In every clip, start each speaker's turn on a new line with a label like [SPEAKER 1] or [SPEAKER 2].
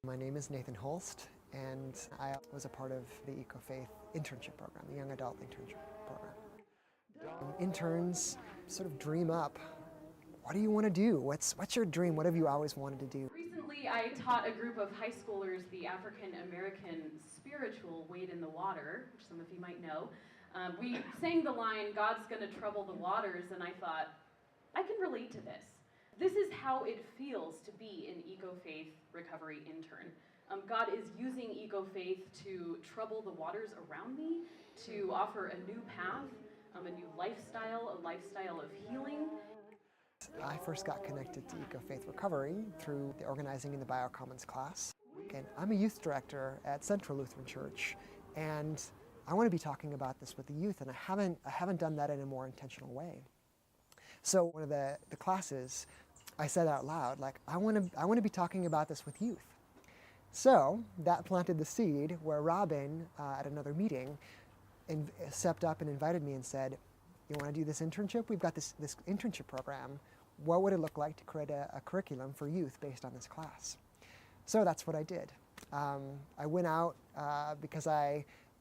[SPEAKER 1] My name is Nathan Holst, and I was a part of the EcoFaith internship program, the young adult internship program. Interns sort of dream up, what do you want to do? What's your dream? What have you always wanted to do?
[SPEAKER 2] Recently, I taught a group of high schoolers the African American spiritual Wade in the Water, which some of you might know. We sang the line, "God's gonna trouble the waters," and I thought, I can relate to this. This is how it feels to be an EcoFaith recovery intern. God is using EcoFaith to trouble the waters around me, to offer a new path, a new lifestyle, a lifestyle of healing.
[SPEAKER 1] I first got connected to EcoFaith Recovery through the organizing in the BioCommons class. And I'm a youth director at Central Lutheran Church, and I want to be talking about this with the youth, and I haven't done that in a more intentional way. So one of the classes, I said out loud, like, I want to be talking about this with youth. So that planted the seed where Robin, at another meeting, stepped up and invited me and said, you want to do this internship? We've got this internship program. What would it look like to create a curriculum for youth based on this class? So that's what I did. I went out because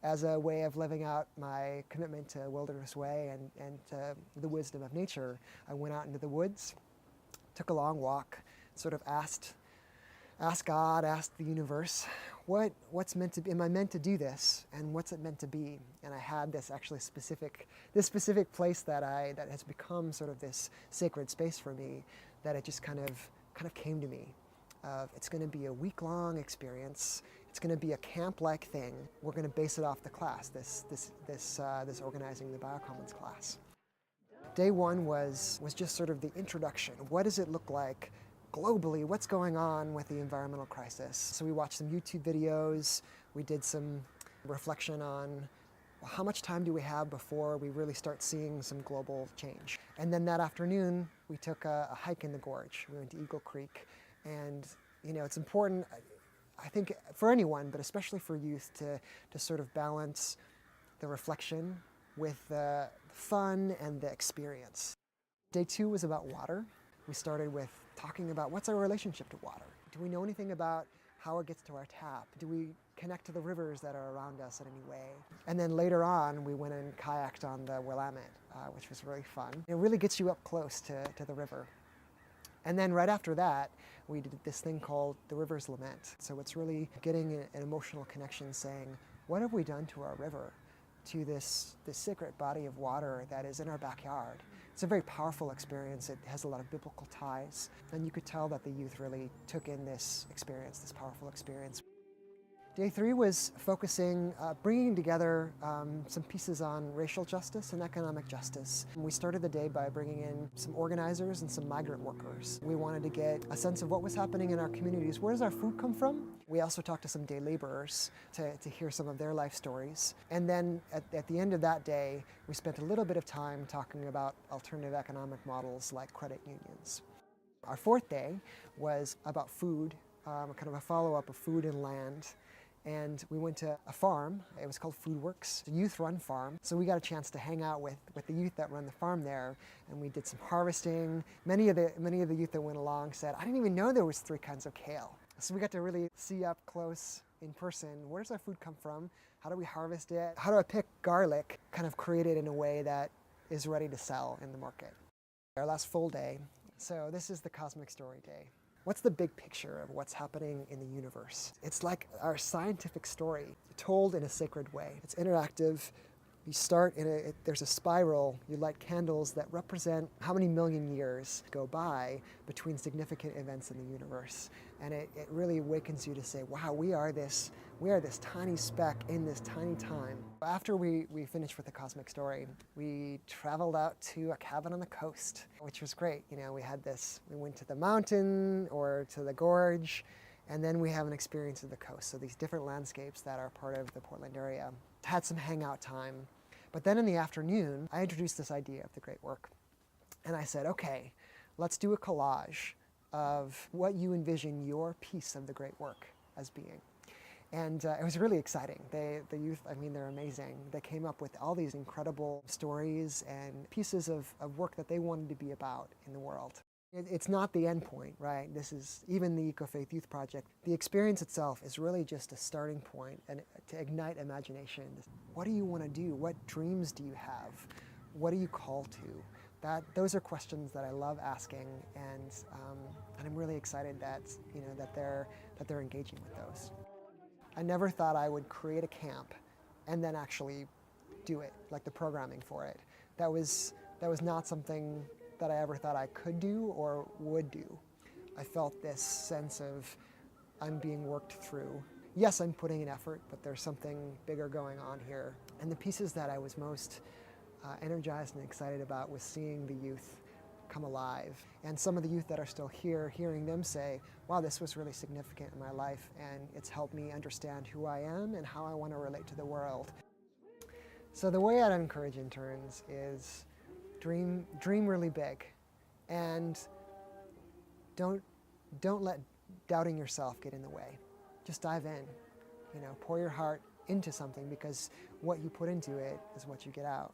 [SPEAKER 1] as a way of living out my commitment to Wilderness Way and to the wisdom of nature, I went out into the woods, took a long walk, sort of asked God, asked the universe, what's meant to be, am I meant to do this, and what's it meant to be? And I had this specific place that has become sort of this sacred space for me, that it just kind of came to me. It's going to be a week-long experience. It's going to be a camp-like thing. We're going to base it off the class, this organizing the BioCommons class. Day one was just sort of the introduction. What does it look like globally? What's going on with the environmental crisis? So we watched some YouTube videos. We did some reflection on, well, how much time do we have before we really start seeing some global change? And then that afternoon, we took a hike in the gorge. We went to Eagle Creek. And it's important, I think, for anyone, but especially for youth, to sort of balance the reflection with the fun and the experience. Day two was about water. We started with talking about what's our relationship to water. Do we know anything about how it gets to our tap? Do we connect to the rivers that are around us in any way? And then later on, we went and kayaked on the Willamette, which was really fun. It really gets you up close to the river. And then right after that, we did this thing called the River's Lament. So it's really getting an emotional connection, saying, what have we done to our river, to this sacred body of water that is in our backyard? It's a very powerful experience. It has a lot of biblical ties. And you could tell that the youth really took in this experience, this powerful experience. Day three was focusing, bringing together some pieces on racial justice and economic justice. We started the day by bringing in some organizers and some migrant workers. We wanted to get a sense of what was happening in our communities. Where does our food come from? We also talked to some day laborers to hear some of their life stories. And then at the end of that day, we spent a little bit of time talking about alternative economic models like credit unions. Our fourth day was about food, kind of a follow-up of food and land. And we went to a farm. It was called Foodworks. It's a youth-run farm. So we got a chance to hang out with the youth that run the farm there, and we did some harvesting. Many of the youth that went along said, I didn't even know there was 3 kinds of kale. So we got to really see up close in person, where does our food come from? How do we harvest it? How do I pick garlic, kind of create it in a way that is ready to sell in the market? Our last full day. So this is the Cosmic Story Day. What's the big picture of what's happening in the universe? It's like our scientific story, told in a sacred way. It's interactive. You start there's a spiral. You light candles that represent how many million years go by between significant events in the universe. And it really awakens you to say, wow, we are this tiny speck in this tiny time. After we finished with the Cosmic Story, we traveled out to a cabin on the coast, which was great. We went to the mountain or to the gorge, and then we have an experience of the coast. So these different landscapes that are part of the Portland area. Had some hangout time. But then in the afternoon, I introduced this idea of the great work. And I said, okay, let's do a collage of what you envision your piece of the great work as being. And it was really exciting. The youth, they're amazing. They came up with all these incredible stories and pieces of work that they wanted to be about in the world. It's not the end point, right? This is, even the Eco-Faith Youth Project, the experience itself is really just a starting point and to ignite imagination. What do you want to do? What dreams do you have? What are you called to? Those are questions that I love asking, and I'm really excited that, that they're engaging with those. I never thought I would create a camp and then actually do it, like the programming for it. That was not something that I ever thought I could do or would do. I felt this sense of I'm being worked through. Yes, I'm putting in effort, but there's something bigger going on here. And the pieces that I was most energized and excited about was seeing the youth come alive. And some of the youth that are still here, hearing them say, wow, this was really significant in my life, and it's helped me understand who I am and how I want to relate to the world. So the way I'd encourage interns is dream really big, and don't let doubting yourself get in the way. Just dive in, pour your heart into something, because what you put into it is what you get out.